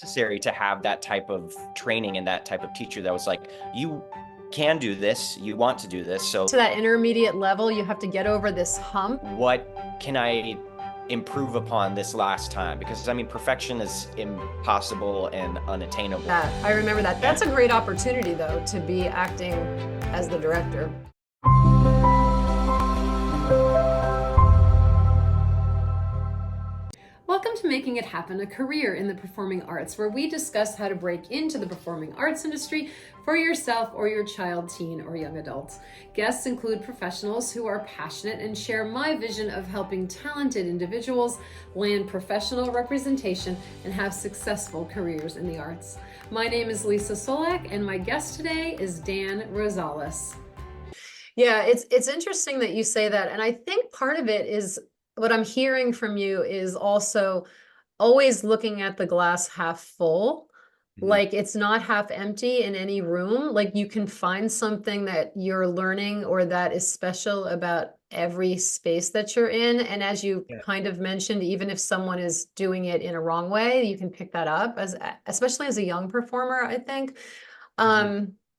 necessary to have that type of training and that type of teacher that was like, you can do this, you want to do this. So To that intermediate level, you have to get over this hump. what can I improve upon this last time? Because I mean, perfection is impossible and unattainable. Yeah, I remember that. That's a great opportunity, though, to be acting as the director. Welcome to Making It Happen, a career in the performing arts, where we discuss how to break into the performing arts industry for yourself or your child, teen, or young adult. Guests include professionals who are passionate and share my vision of helping talented individuals land professional representation and have successful careers in the arts. My name is Leesa Csolak, and my guest today is Dan Rosales. Yeah, it's interesting that you say that, and I think part of it is what I'm hearing from you is also always looking at the glass half full. Like it's not half empty in any room. Like you can find something that you're learning or that is special about every space that you're in. And as you kind of mentioned, even if someone is doing it in a wrong way, you can pick that up as, especially as a young performer, I think.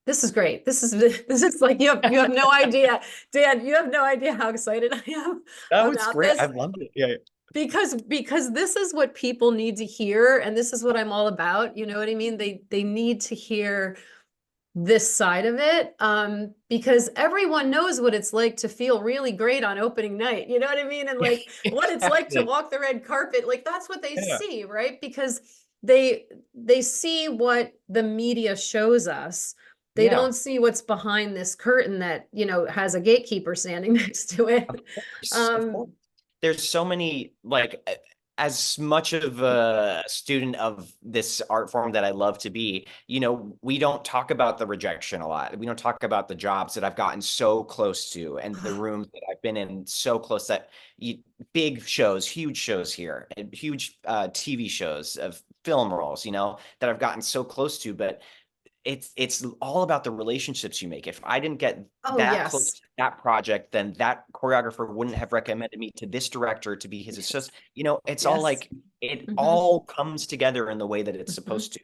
This is great. This is like you have no idea, Dan. You have no idea how excited I am That was about great. this. I loved it. Yeah. Because this is what people need to hear, and this is what I'm all about. You know what I mean? They need to hear this side of it, because everyone knows what it's like to feel really great on opening night. You know what I mean? And like what it's like to walk the red carpet. Like that's what they see, right? Because they see what the media shows us. They don't see what's behind this curtain that, you know, has a gatekeeper standing next to it. Of course. There's so many, like, as much of a student of this art form that I love to be, you know, we don't talk about the rejection a lot. We don't talk about the jobs that I've gotten so close to and the rooms that I've been in so close that big shows, huge shows here, and huge TV shows of film roles, you know, that I've gotten so close to. But it's all about the relationships you make. If I didn't get that close to that project, then that choreographer wouldn't have recommended me to this director to be his assistant. You know, it's all like it all comes together in the way that it's supposed to.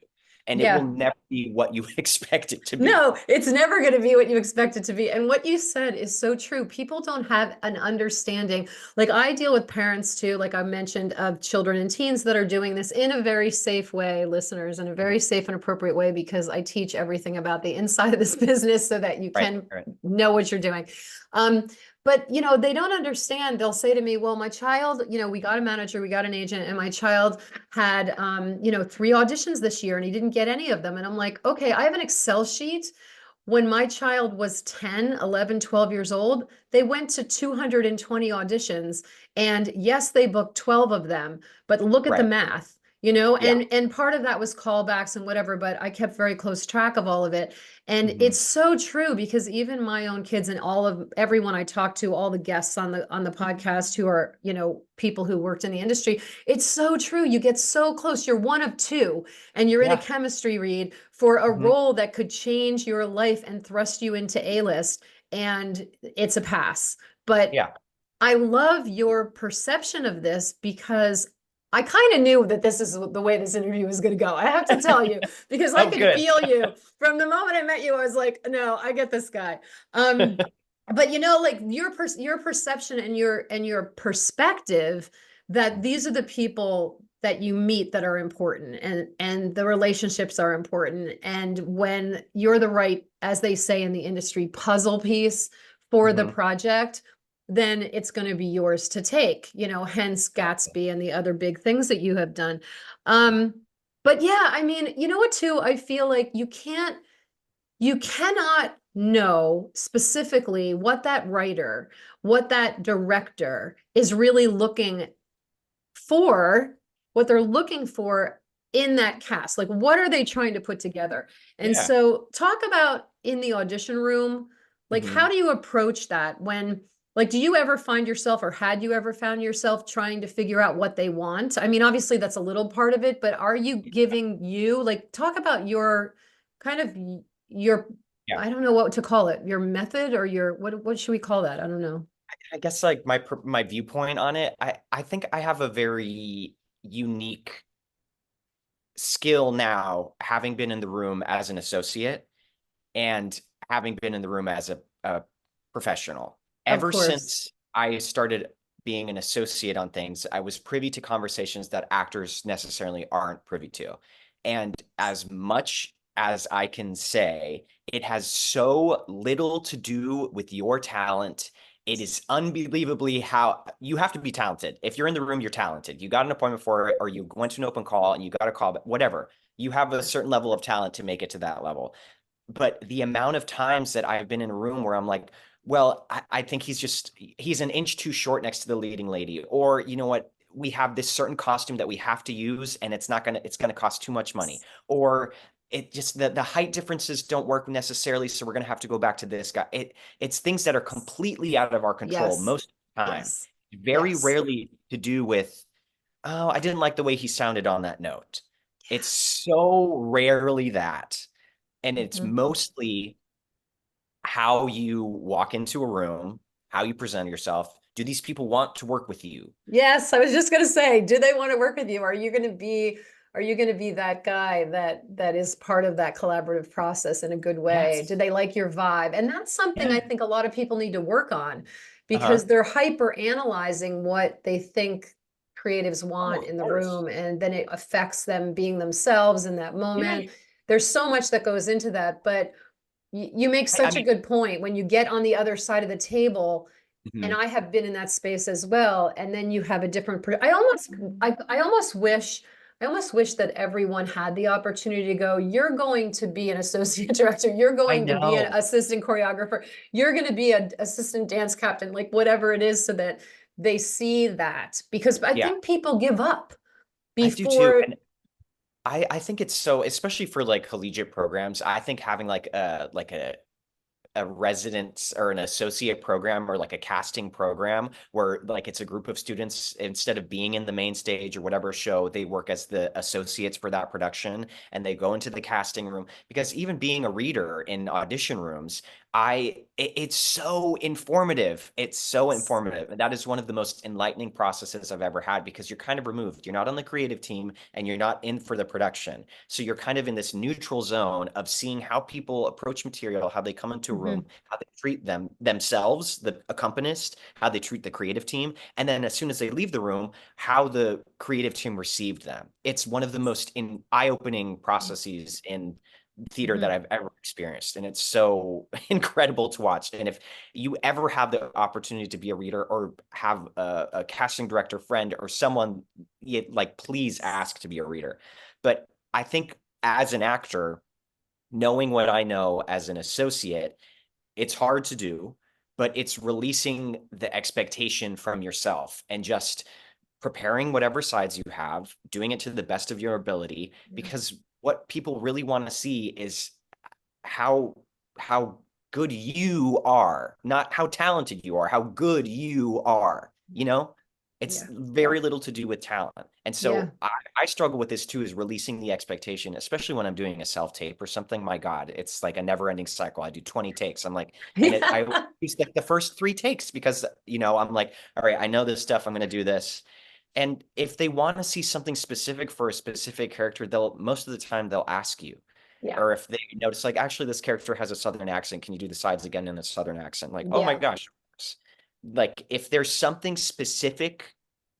And it will never be what you expect it to be. No, it's never going to be what you expect it to be. And what you said is so true. People don't have an understanding. Like I deal with parents too, like I mentioned, of children and teens that are doing this in a very safe way, listeners, in a very safe and appropriate way, because I teach everything about the inside of this business so that you can know what you're doing. But, you know, they don't understand. They'll say to me, well, my child, you know, we got a manager, we got an agent, and my child had, you know, 3 auditions this year and he didn't get any of them. And I'm like, okay, I have an Excel sheet. When my child was 10, 11, 12 years old, they went to 220 auditions. And yes, they booked 12 of them, but look at the math. You know, and part of that was callbacks and whatever, but I kept very close track of all of it. And it's so true, because even my own kids and all of everyone I talk to, all the guests on the podcast who are, you know, people who worked in the industry, it's so true. You get so close. You're one of 2 and you're in a chemistry read for a role that could change your life and thrust you into A-list, and it's a pass. But I love your perception of this, because I kind of knew that this is the way this interview was going to go. I have to tell you, because I could feel you from the moment I met you. I was like, no, I get this guy. But you know, like your perception and your perspective, that these are the people that you meet that are important, and the relationships are important. And when you're the right, as they say in the industry, puzzle piece for the project, then it's going to be yours to take, you know, hence Gatsby and the other big things that you have done. But yeah, I mean, you know what, too, I feel like you cannot know specifically what that writer, what that director is really looking for, what they're looking for in that cast. Like, what are they trying to put together? And so talk about in the audition room, like, how do you approach that when, like, do you ever find yourself, or had you ever found yourself trying to figure out what they want? I mean, obviously that's a little part of it, but are you giving like, talk about your kind of your, I don't know what to call it, your method, or your, what should we call that? I don't know. I guess like my viewpoint on it, I think I have a very unique skill now, having been in the room as an associate and having been in the room as a professional. Of Ever course. since I started being an associate on things, I was privy to conversations that actors necessarily aren't privy to. And as much as I can say, it has so little to do with your talent. It is unbelievably how you have to be talented. If you're in the room, you're talented. You got an appointment for it, or you went to an open call and you got a call, but whatever. You have a certain level of talent to make it to that level. But the amount of times that I've been in a room where I'm like, well, I think he's an inch too short next to the leading lady. Or you know what? We have this certain costume that we have to use, and it's gonna cost too much money. Or it just the height differences don't work necessarily, so we're gonna have to go back to this guy. It's things that are completely out of our control Yes. most of the time. Yes. Very Yes. rarely to do with, oh, I didn't like the way he sounded on that note. It's so rarely that. And it's Mhm. mostly how you walk into a room, how you present yourself. Do these people want to work with you? Yes, I was just going to say, do they want to work with you? Are you going to be that guy that is part of that collaborative process in a good way? Do Yes. they like your vibe? And that's something I Yeah. think a lot of people need to work on because Uh-huh. they're hyper analyzing what they think creatives Oh, want of in the course. room, and then it affects them being themselves in that Yeah. moment. There's so much that goes into that, but you make I such a mean, good point when you get on the other side of the table, and mhm. I have been in that space as well. And then you have a different, I almost wish that everyone had the opportunity to go, you're going to be an associate director, you're I going to be an know. assistant choreographer, you're going to be an assistant dance captain, like whatever it is, so that they see that. Because I Yeah, think people give up I do too. before. And I think it's so, especially for like collegiate programs, I think having like a residence or an associate program or like a casting program where like it's a group of students instead of being in the main stage or whatever show, they work as the associates for that production and they go into the casting room. Because even being a reader in audition rooms, it's so informative. It's so informative. And that is one of the most enlightening processes I've ever had because you're kind of removed. You're not on the creative team and you're not in for the production. So you're kind of in this neutral zone of seeing how people approach material, how they come into a room, Mhm. how they treat themselves, the accompanist, how they treat the creative team, and then as soon as they leave the room, how the creative team received them. It's one of the most eye-opening processes in theater that Mhm. I've ever experienced, and it's so incredible to watch. And if you ever have the opportunity to be a reader or have a casting director friend or someone, like please ask to be a reader. But I think as an actor, knowing what I know as an associate, it's hard to do, but it's releasing the expectation from yourself and just preparing whatever sides you have, doing it to the best of your ability, Yeah. because what people really want to see is how how good you are, not how talented you are, how good you are, you know? It's Yeah. very little to do with talent. And Yeah. so I struggle with this too, is releasing the expectation, especially when I'm doing a self-tape or something. My God, it's like a never-ending cycle. I do 20 takes. I'm like, I Yeah. use like the first three takes because, I'm like, all right, I know this stuff. I'm going to do this. And if they want to see something specific for a specific character, most of the time they'll ask you. Yeah. Or if they notice, like, actually, this character has a Southern accent. Can you do the sides again in a Southern accent? Like, oh my Yeah. gosh. Like, if there's something specific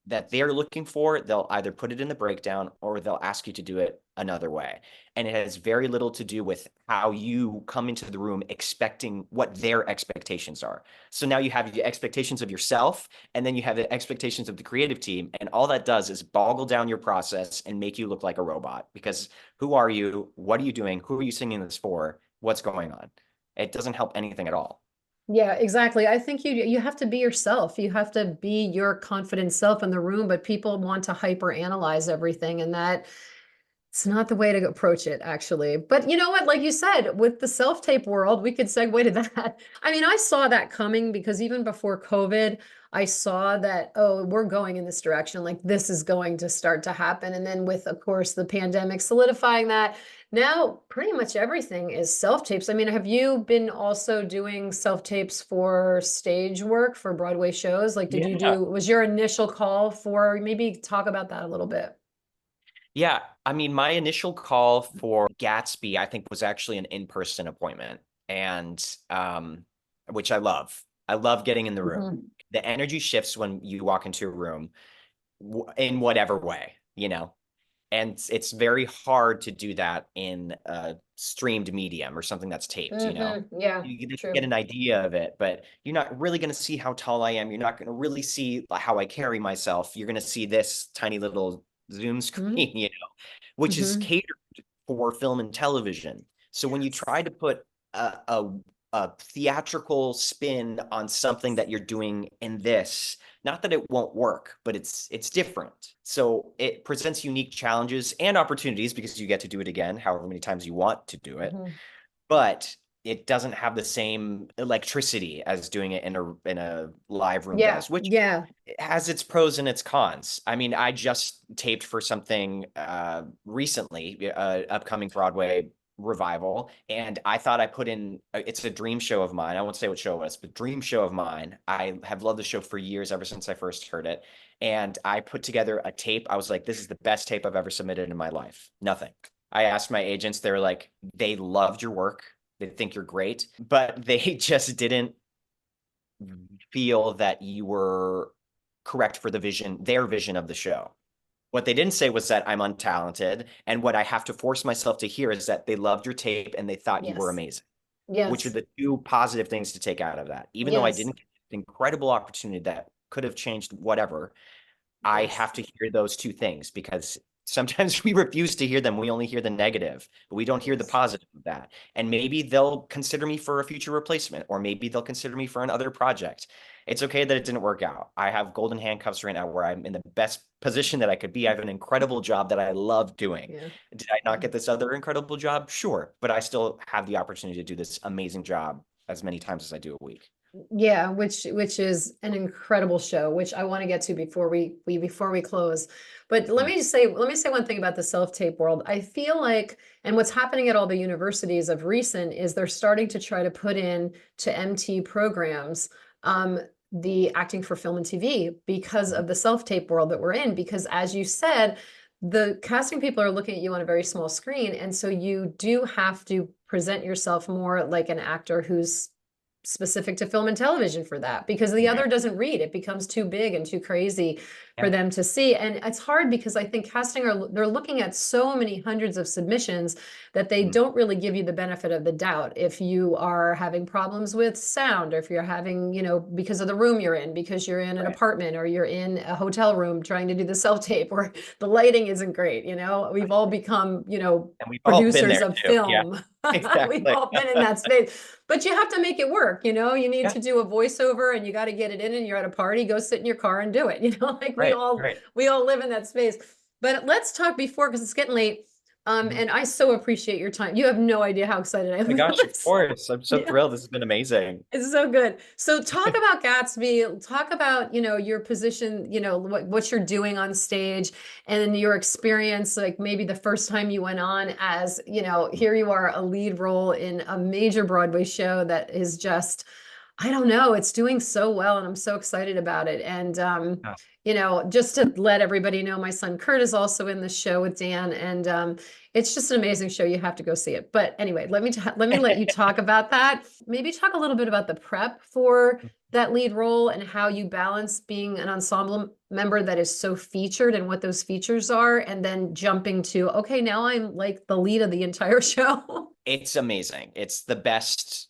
that they're looking for, they'll either put it in the breakdown or they'll ask you to do it another way. And it has very little to do with how you come into the room expecting what their expectations are. So now you have the expectations of yourself, and then you have the expectations of the creative team. And all that does is boggle down your process and make you look like a robot. Because who are you? What are you doing? Who are you singing this for? What's going on? It doesn't help anything at all. Yeah, exactly. I think you have to be yourself. You have to be your confident self in the room, but people want to hyper analyze everything, and that it's not the way to approach it, actually. But you know what? Like you said, with the self-tape world, we could segue to that. I mean, I saw that coming because even before COVID, I saw that, oh, we're going in this direction. Like this is going to start to happen. And then with, of course, the pandemic solidifying that, now pretty much everything is self-tapes. I mean, have you been also doing self-tapes for stage work for Broadway shows? Like, Yeah. was your initial call for, maybe talk about that a little bit? Yeah, I mean, my initial call for Gatsby, I think, was actually an in-person appointment, and which I love. I love getting in the room. Mhm. The energy shifts when you walk into a room in whatever way, and it's very hard to do that in a streamed medium or something that's taped. Yeah, You get true. an idea of it, but you're not really going to see how tall I am. You're not going to really see how I carry myself. You're going to see this tiny little Zoom Hmm. screen, which is Hmm. catered for film and television. So when you try Yes. to put a, a, a theatrical spin on something that you're doing in this, not that it won't work, but it's different. So it presents unique challenges and opportunities because you get to do it again, however many times you want to do it. Hmm. But it doesn't have the same electricity as doing it in a live room Yeah, does, which yeah. has its pros and its cons. I mean, I just taped for something recently, upcoming Broadway revival, and I thought I put in it's a dream show of mine. I won't say what show it was, but dream show of mine. I have loved the show for years, ever since I first heard it. And I put together a tape. I was like, this is the best tape I've ever submitted in my life. Nothing. I asked my agents, they were like, they loved your work. They think you're great, but they just didn't feel that you were correct for their vision of the show. What they didn't say was that I'm untalented. And what I have to force myself to hear is that they loved your tape and they thought you were Yes. amazing, which are Yes. the two positive things to take out of that. Even though I Yes. didn't get an incredible opportunity that could have changed whatever, I Yes. have to hear those two things because sometimes we refuse to hear them. We only hear the negative, but we don't hear the Yes. positive of that. And maybe they'll consider me for a future replacement, or maybe they'll consider me for another project. It's okay that it didn't work out. I have golden handcuffs right now where I'm in the best position that I could be. I have an incredible job that I love doing. Yeah. Did I not Yeah. get this other incredible job? Sure, but I still have the opportunity to do this amazing job as many times as I do a week. Yeah, which is an incredible show, which I want to get to before we close. But Mm. let me say one thing about the self-tape world. I feel like, and what's happening at all the universities of recent is they're starting to try to put in to MT programs the acting for film and TV because Mhm. of the self-tape world that we're in. Because as you said, the casting people are looking at you on a very small screen, and so you do have to present yourself more like an actor who's specific to film and television for that, because the Yeah. other doesn't read. It becomes too big and too crazy for Yeah. them to see. And it's hard because I think casting they're looking at so many hundreds of submissions that they Mhm. don't really give you the benefit of the doubt if you are having problems with sound, or if you're having, because of the room you're in, because you're in an Right. apartment or you're in a hotel room trying to do the self-tape, or the lighting isn't great. We've all become, And we've all been producers there of too. Yeah, film. We've exactly. all been in that space, but you have to make it work. You need Yeah, to do a voiceover and you got to get it in, and you're at a party, go sit in your car and do it. Like we right, all right. we all live in that space. But let's talk before, because it's getting late. Mhm. And I so appreciate your time. You have no idea how excited I Oh am my about gosh, of this. course. I'm so Yeah. thrilled. This has been amazing. It's so good. So talk about Gatsby, talk about, your position, what you're doing on stage, and your experience, like maybe the first time you went on as, here you are, a lead role in a major Broadway show that is just, I don't know, it's doing so well, and I'm so excited about it. And Yeah. just to let everybody know, my son Kurt is also in the show with Dan, and it's just an amazing show. You have to go see it. But anyway, let me let you talk about that. Maybe talk a little bit about the prep for that lead role and how you balance being an ensemble member that is so featured and what those features are, and then jumping to, okay, now I'm like the lead of the entire show. It's amazing. It's the best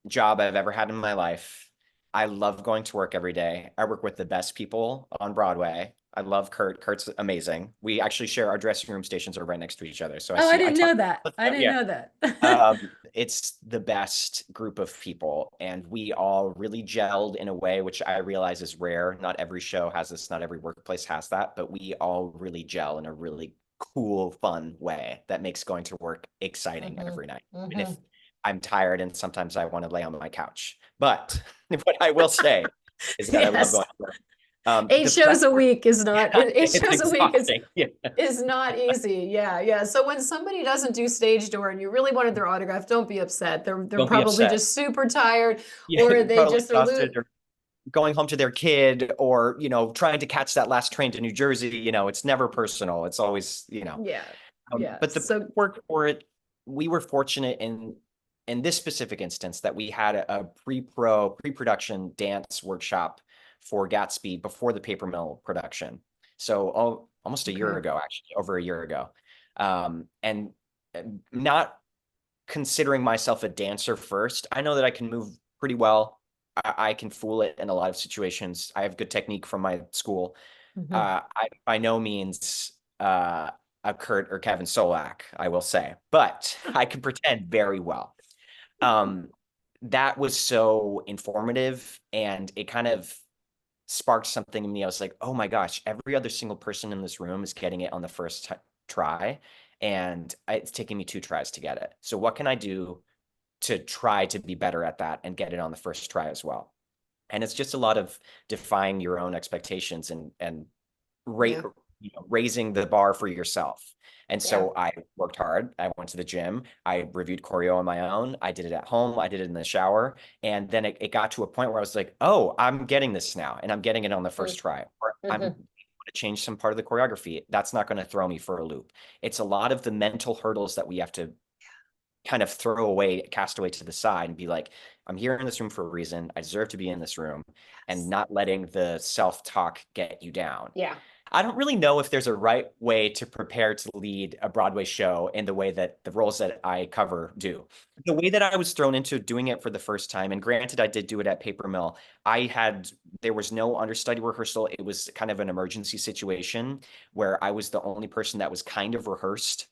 job I've ever had in my life. I love going to work every day. I work with the best people on Broadway. I love Kurt. Kurt's amazing. We actually share our dressing room stations are right next to each other. So Oh, I I didn't talk, know that. I didn't yeah. know that. It's the best group of people, and we all really gelled in a way which I realize is rare. Not every show has this, not every workplace has that, but we all really gel in a really cool, fun way that makes going to work exciting Hmm. every night. And if Hmm. I'm tired and sometimes I want to lay on my couch, but what I will say is that I love Yes. going to work. Eight The prep shows a work, week is not, yeah, eight it's shows a week exhausting. Yeah, is not easy. Yeah, yeah. So when somebody doesn't do stage door and you really wanted their autograph, don't be upset. They're don't be probably upset. just super tired, Yeah, or they're they totally just are exhausted. going home to their kid or, trying to catch that last train to New Jersey, it's never personal. It's always, Yeah. Yeah. but the So work for it, we were fortunate in this specific instance that we had a pre-production dance workshop for Gatsby before the paper mill production. So almost a year okay. ago, actually, over a year ago. And not considering myself a dancer first, I know that I can move pretty well. I can fool it in a lot of situations. I have good technique from my school. Mhm. I by no means a Kurt or Kevin Solak, I will say, but I can pretend very well. Um, that was so informative, and it kind of sparked something in me. I was like, oh my gosh, every other single person in this room is getting it on the first try, and it's taking me 2 tries to get it. So what can I do to try to be better at that and get it on the first try as well? And it's just a lot of defying your own expectations and Yeah. raising the bar for yourself. And Yeah. so I worked hard. I went to the gym. I reviewed choreo on my own. I did it at home. I did it in the shower. And then it got to a point where I was like, oh, I'm getting this now. And I'm getting it on the first try. Or I'm going Mm-hmm. to change some part of the choreography. That's not going to throw me for a loop. It's a lot of the mental hurdles that we have to kind of throw away, cast away to the side and be like, I'm here in this room for a reason. I deserve to be in this room, and Yes. not letting the self-talk get you down. Yeah. I don't really know if there's a right way to prepare to lead a Broadway show in the way that the roles that I cover do. The way that I was thrown into doing it for the first time, and granted, I did do it at Paper Mill, there was no understudy rehearsal. It was kind of an emergency situation where I was the only person that was kind of rehearsed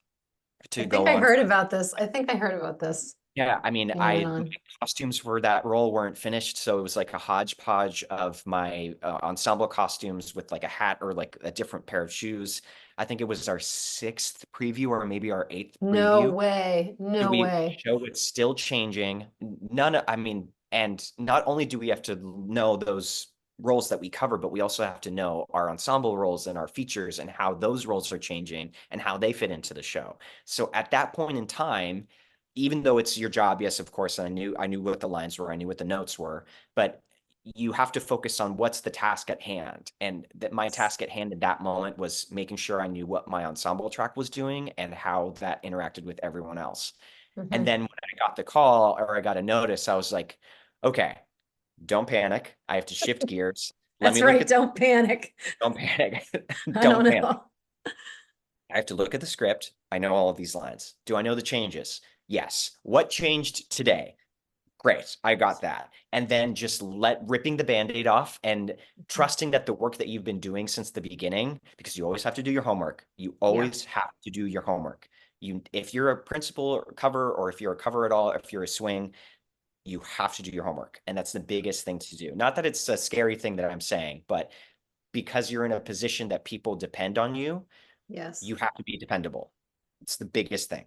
I to think go I on. heard about this. I think I heard about this Yeah, I mean, being went my on. costumes for that role weren't finished, so it was like a hodgepodge of my ensemble costumes with like a hat or like a different pair of shoes. I think it was our sixth preview or maybe our eighth No preview. way. And No we way. show it's still changing. I mean, and not only do we have to know those roles that we cover, but we also have to know our ensemble roles and our features and how those roles are changing and how they fit into the show. So at that point in time, even though it's your job, yes, of course, I knew what the lines were, I knew what the notes were, but you have to focus on what's the task at hand. And that my task at hand at that moment was making sure I knew what my ensemble track was doing and how that interacted with everyone else. And Hmm. then when I got the call or I got a notice, I was like, okay, don't panic. I have to shift gears. Let That's me look right. at, Don't panic. don't panic. I Don't don't panic. know. I have to look at the script. I know all of these lines. Do I know the changes? Yes. What changed today? Great, I got that. And then just ripping the band-aid off and trusting that the work that you've been doing since the beginning, because you always have to do your homework. You Yeah. always have to do your homework. If you're a principal or cover, or if you're a cover at all, if you're a swing, you have to do your homework. And that's the biggest thing to do. Not that it's a scary thing that I'm saying, but because you're in a position that people depend on you, Yes. you have to be dependable. It's the biggest thing.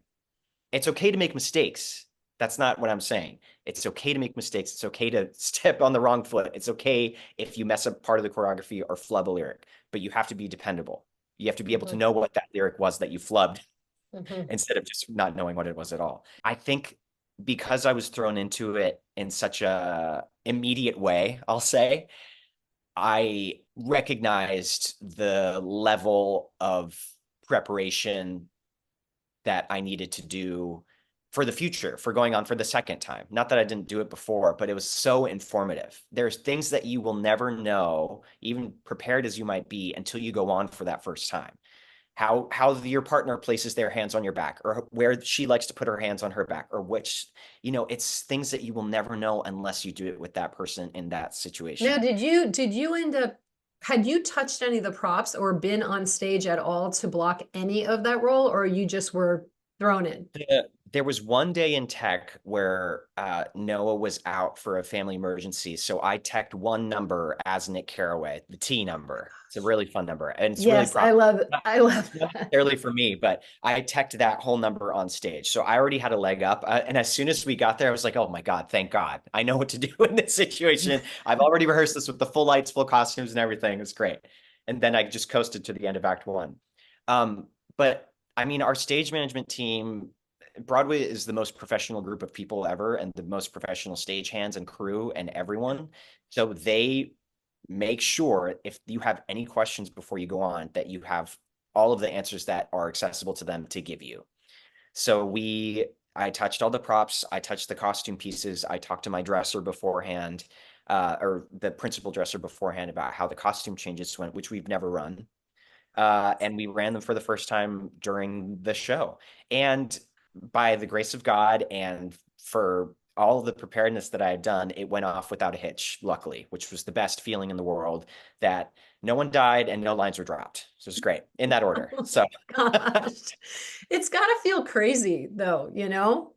It's okay to make mistakes. That's not what I'm saying. It's okay to make mistakes. It's okay to step on the wrong foot. It's okay if you mess up part of the choreography or flub a lyric, but you have to be dependable. You have to be able to Hmm. know what that lyric was that you flubbed Hmm. instead of just not knowing what it was at all. I think because I was thrown into it in such a immediate way, I'll say, I recognized the level of preparation that I needed to do for the future, for going on for the second time. Not that I didn't do it before, but it was so informative. There's things that you will never know, even prepared as you might be, until you go on for that first time. How your partner places their hands on your back, or where she likes to put her hands on her back, or which, it's things that you will never know unless you do it with that person in that Now, situation. did you end up, had you touched any of the props or been on stage at all to block any of that role, or you just were thrown in? There was one day in tech where Noah was out for a family emergency. So I teched one number as Nick Carraway, the T number. It's a really fun number. And it's really Yes, I proper. love Not I love not that. necessarily for me, but I teched that whole number on stage. So I already had a leg up. And as soon as we got there, I was like, oh my God, thank God. I know what to do in this situation. I've already rehearsed this with the full lights, full costumes, and everything. It was great. And then I just coasted to the end of Act One. But I mean, our stage management team, Broadway is the most professional group of people ever and the most professional stage hands and crew and everyone. So they make sure if you have any questions before you go on, that you have all of the answers that are accessible to them to give you. So I touched all the props, I touched the costume pieces, I talked to my dresser beforehand, or the principal dresser beforehand about how the costume changes went, which we've never run. And we ran them for the first time during the show. And by the grace of God and for all of the preparedness that I had done, it went off without a hitch, luckily, which was the best feeling in the world, that no one died and no lines were dropped. So it was great in that order. Oh So my gosh. It's gotta feel crazy though, you know?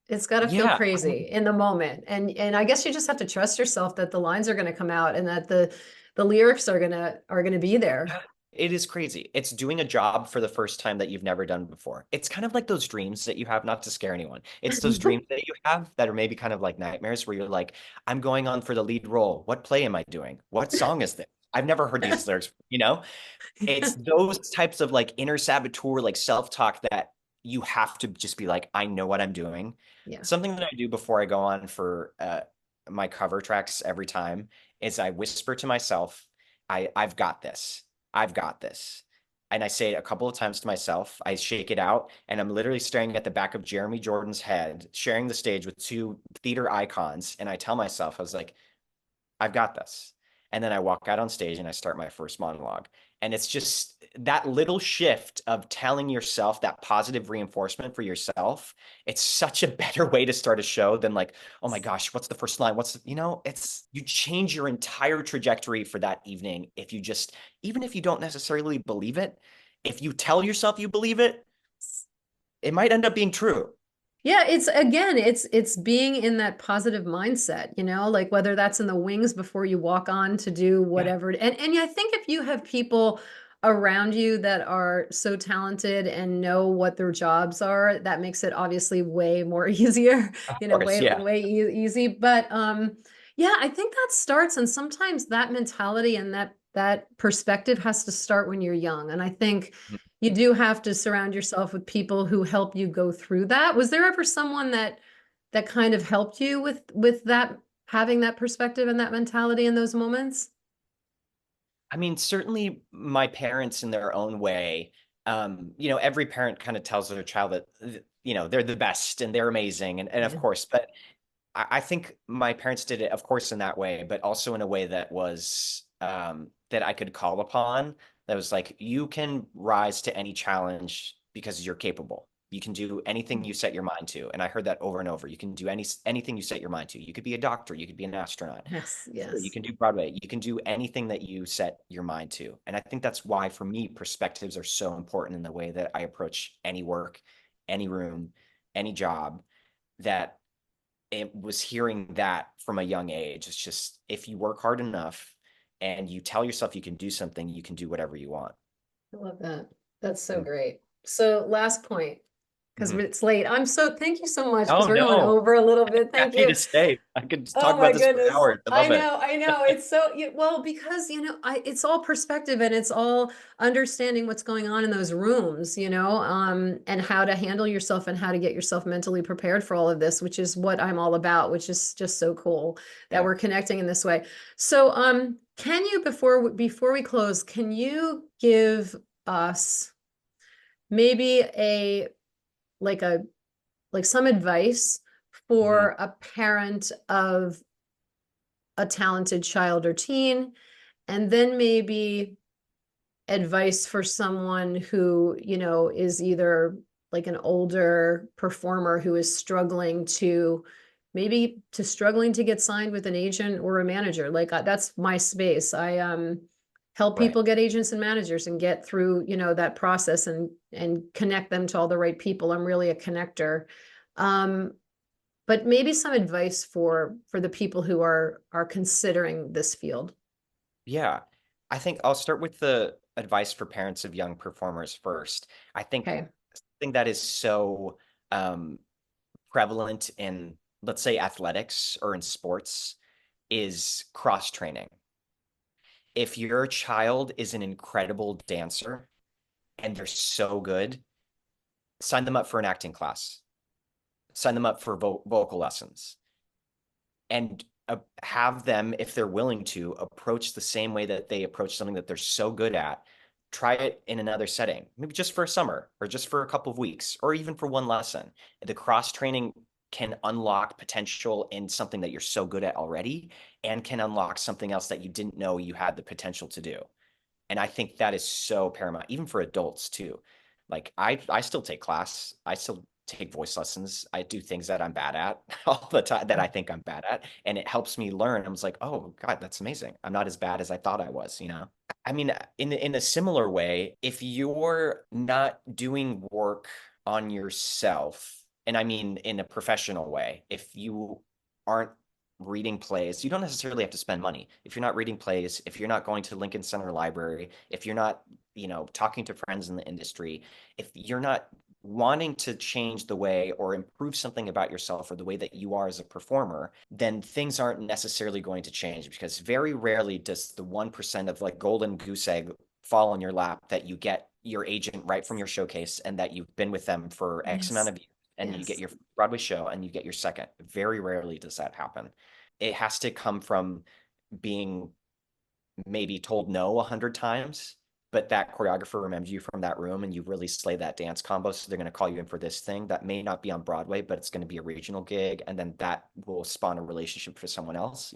It's gotta feel yeah, crazy in the moment. And I guess you just have to trust yourself that the lines are gonna come out and that the lyrics are gonna be there. it is crazy. It's doing a job for the first time that you've never done before. It's kind of like those dreams that you have, not to scare anyone. It's those dreams that you have that are maybe kind of like nightmares where you're like, I'm going on for the lead role. What play am I doing? What song is this? I've never heard these lyrics, you know? It's those types of like inner saboteur, like self-talk that you have to just be like, I know what I'm doing. Yeah. Something that I do before I go on for my cover tracks every time is I whisper to myself, I've got this. I've got this. And I say it a couple of times to myself. I shake it out, and I'm literally staring at the back of Jeremy Jordan's head, sharing the stage with two theater icons. And I tell myself, I was like, I've got this. And then I walk out on stage and I start my first monologue. And it's just that little shift of telling yourself that positive reinforcement for yourself. It's such a better way to start a show than like, oh my gosh, what's the first line? It's you change your entire trajectory for that evening if you just, even if you don't necessarily believe it, if you tell yourself you believe it, it might end up being true. Yeah, it's again, it's being in that positive mindset, you know, like whether that's in the wings before you walk on to do Yeah, whatever. And I think if you have people around you that are so talented and know what their jobs are, that makes it obviously way more easier, of you know, course. Yeah. way easy. But yeah, I think that starts, and sometimes that mentality and that perspective has to start when you're young. And I think you do have to surround yourself with people who help you go through that. Was there ever someone that kind of helped you with that, having that perspective and that mentality in those moments? I mean, certainly my parents in their own way, every parent kind of tells their child that, they're the best and they're amazing. And of Yeah. course, but I think my parents did it, of course, in that way, but also in a way that was, that I could call upon. That was like, you can rise to any challenge because you're capable. You can do anything you set your mind to. And I heard that over and over. You can do anything you set your mind to. You could be a doctor, you could be an astronaut. Yes, Sure, you yes. can do Broadway. You can do anything that you set your mind to. And I think that's why, for me, perspectives are so important in the way that I approach any work, any room, any job, that it was hearing that from a young age. It's just, if you work hard enough and you tell yourself you can do something, you can do whatever you want. I love that. That's so Mm. great. So last point, because Mhm. it's late. Thank you so much because Oh we're going no, over a little bit. Thank happy you. to stay. I could Oh talk my about this for goodness. hours. I love it. I know. It's so well because it's all perspective and it's all understanding what's going on in those rooms, and how to handle yourself and how to get yourself mentally prepared for all of this, which is what I'm all about, which is just so cool that Yeah. we're connecting in this way. So, can you before we close, can you give us maybe like a some advice Mhm. for a parent of a talented child or teen, and then maybe advice for someone who, is either like an older performer who is struggling to get signed with an agent or a manager. Like that's my space. I help Right. people get agents and managers and get through, that process and connect them to all the right people. I'm really a connector. Um, but maybe some advice for the people who are considering this field. Yeah. I think I'll start with the advice for parents of young performers first. I think Okay. something that is so um, prevalent in, let's say, athletics or in sports is cross training. If your child is an incredible dancer and they're so good, sign them up for an acting class, sign them up for vocal lessons. And have them, if they're willing to, approach the same way that they approach something that they're so good at. Try it in another setting, maybe just for a summer or just for a couple of weeks or even for one lesson. The cross training can unlock potential in something that you're so good at already and can unlock something else that you didn't know you had the potential to do. And I think that is so paramount, even for adults too. Like I still take class, I still take voice lessons. I do things that I'm bad at all the time that I think I'm bad at, and it helps me learn. I'm just like, oh God, that's amazing. I'm not as bad as I thought I was, you know? I mean, in a similar way, if you're not doing work on yourself, and I mean in a professional way, if you aren't reading plays, you don't necessarily have to spend money. If you're not reading plays, if you're not going to Lincoln Center Library, if you're not, talking to friends in the industry, if you're not wanting to change the way or improve something about yourself or the way that you are as a performer, then things aren't necessarily going to change because very rarely does the 1% of like golden goose egg fall in your lap that you get your agent right from your showcase and that you've been with them for X amount Yes. of years and you get Yes. your Broadway show and you get your second. Very rarely does that happen. It has to come from being maybe told no 100 times, but that choreographer remembers you from that room and you really slay that dance combo. So they're going to call you in for this thing that may not be on Broadway, but it's going to be a regional gig. And then that will spawn a relationship for someone else,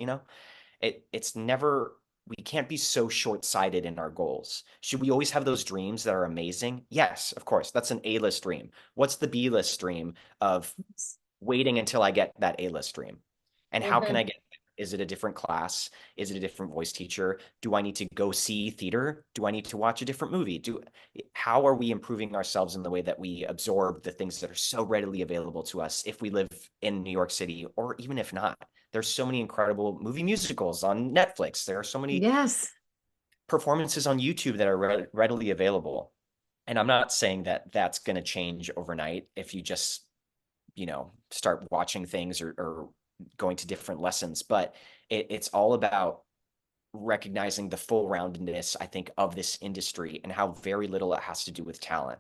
it's never, we can't be so short-sighted in our goals. Should we always have those dreams that are amazing? Yes, of course. That's an A-list dream. What's the B-list dream of waiting until I get that A-list dream? And how can I Mhm. get, is it a different class? Is it a different voice teacher? Do I need to go see theater? Do I need to watch a different movie? How are we improving ourselves in the way that we absorb the things that are so readily available to us if we live in New York City or even if not? There's so many incredible movie musicals on Netflix. There are so many Yes. performances on YouTube that are readily available. And I'm not saying that that's going to change overnight if you just, start watching things or going to different lessons, but it's all about recognizing the full roundedness, I think, of this industry and how very little it has to do with talent.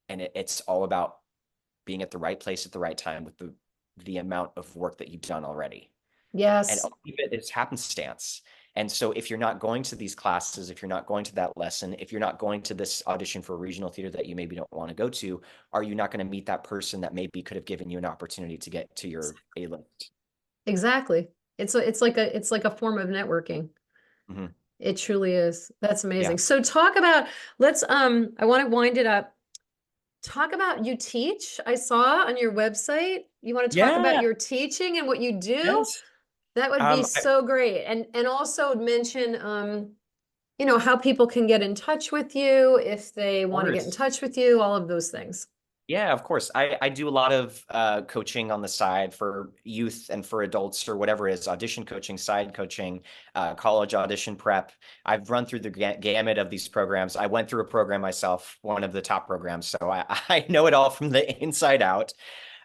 And it's all about being at the right place at the right time with the amount of work that you've done already. And a Yes. lot of it is happenstance. And so if you're not going to these classes, if you're not going to that lesson, if you're not going to this audition for regional theater that you maybe don't want to go to, are you not going to meet that person that maybe could have given you an opportunity to get to your A list? Exactly. It's like a form of networking. Hmm. It truly is. That's Yeah. amazing. So talk about, let's I want to wind it up. Talk about, you teach. I saw on your website. You want to talk about Yeah. your teaching and what you do? Yes. That would be Um, I, so great. And also mention how people can get in touch with you if they of want to get in course. touch with you, all of those things. Yeah, of course. I do a lot of coaching on the side for youth and for adults or whatever it is, audition coaching, side coaching, college audition prep. I've run through the gamut of these programs. I went through a program myself, one of the top programs, so I know it all from the inside out.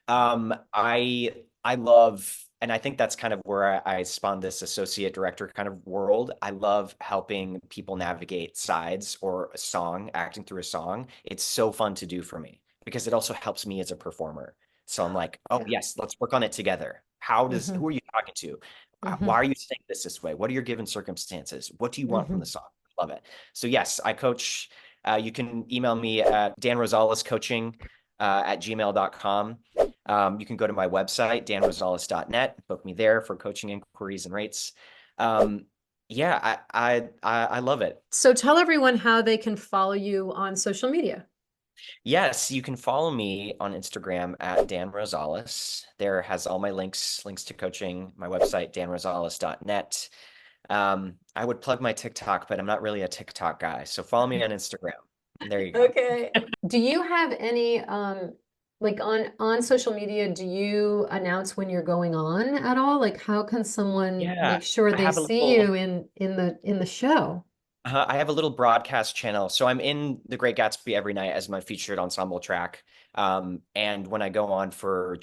I love, and I think that's kind of where I spawned this associate director kind of world. I love helping people navigate sides or a song, acting through a song. It's so fun to do for me because it also helps me as a performer. So I'm like, oh Yeah. yes, let's work on it together. Hmm. Who are you talking to? Why Hmm. are you saying this way? What are your given circumstances? What do you want from the Hmm. song? Love it. So yes, I coach. You can email me at Dan Rosales coaching at gmail.com. You can go to my website, danrosales.net, book me there for coaching inquiries and rates. Um, yeah, I love it. So tell everyone how they can follow you on social media. Yes, you can follow me on Instagram at Dan Rosales. There has all my links to coaching, my website, danrosales.net. I would plug my TikTok, but I'm not really a TikTok guy. So follow me on Instagram. There you go. Okay. Do you have any like on social media, do you announce when you're going on at all? Like how can someone Yeah, make sure I they have a see little you in the show? I have a little broadcast channel. So I'm in The Great Gatsby every night as my featured ensemble track. And when I go on for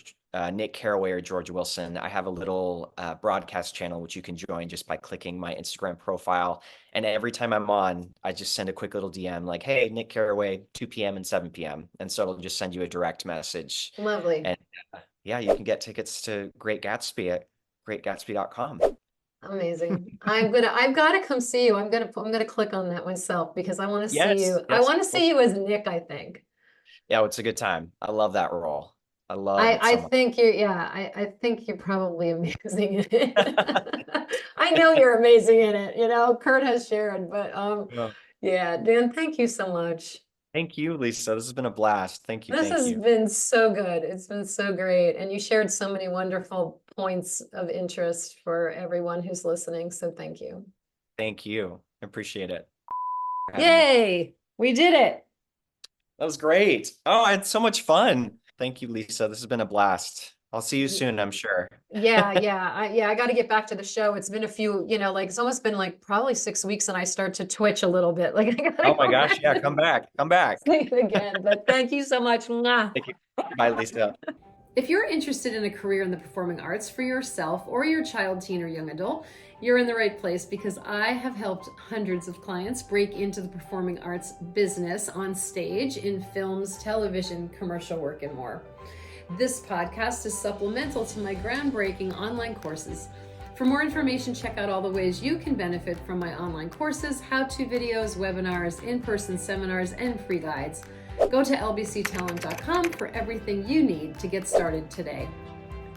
Nick Carraway or George Wilson, I have a little broadcast channel which you can join just by clicking my Instagram profile. And every time I'm on, I just send a quick little DM like, hey, Nick Carraway, 2 p.m. and 7 p.m. And so it'll just send you a direct message. Lovely. And yeah, you can get tickets to Great Gatsby at greatgatsby.com. Amazing. I've got to come see you. I'm gonna click on that myself because I want to see Yes, you. I yes. want to see you as Nick, I think. Yeah, it's a good time. I love that role. I love I it I so much. think you're yeah, I think you're probably amazing in it. I know you're amazing in it, Kurt has shared, but Well, yeah, Dan, thank you so much. thank you, Lisa. This has been a blast. Thank you. This Thank has you. been so good. It's been so great. And you shared so many wonderful points of interest for everyone who's listening. So thank you. Thank you. I appreciate it for having me. Yay, we did it. That was great. Oh, I had so much fun. Thank you, Lisa. This has been a blast. I'll see you soon, I'm sure. Yeah, I got to get back to the show. It's been a few, like it's almost been like probably 6 weeks and I start to twitch a little bit. Like I gotta Oh my go gosh. back Yeah, and come back. Come back. see it again. But thank you so much. Mwah. Thank you. Bye, Lisa. If you're interested in a career in the performing arts for yourself or your child, teen, or young adult, you're in the right place because I have helped hundreds of clients break into the performing arts business on stage, in films, television, commercial work, and more. This podcast is supplemental to my groundbreaking online courses. For more information, check out all the ways you can benefit from my online courses, how-to videos, webinars, in-person seminars, and free guides. Go to lbctalent.com for everything you need to get started today.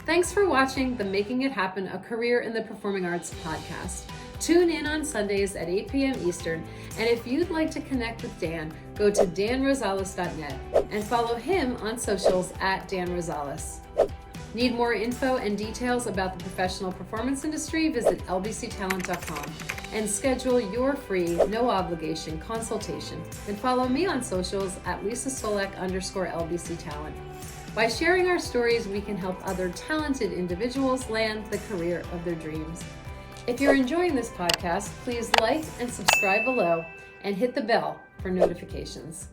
Thanks for watching the Making It Happen, a Career in the Performing Arts podcast. Tune in on Sundays at 8 p.m. Eastern, and if you'd like to connect with Dan, go to danrosales.net and follow him on socials at Dan Rosales. Need more info and details about the professional performance industry? Visit lbctalent.com and schedule your free, no obligation consultation. And follow me on socials at Leesa Csolak _LBC Talent. By sharing our stories, we can help other talented individuals land the career of their dreams. If you're enjoying this podcast, please like and subscribe below and hit the bell for notifications.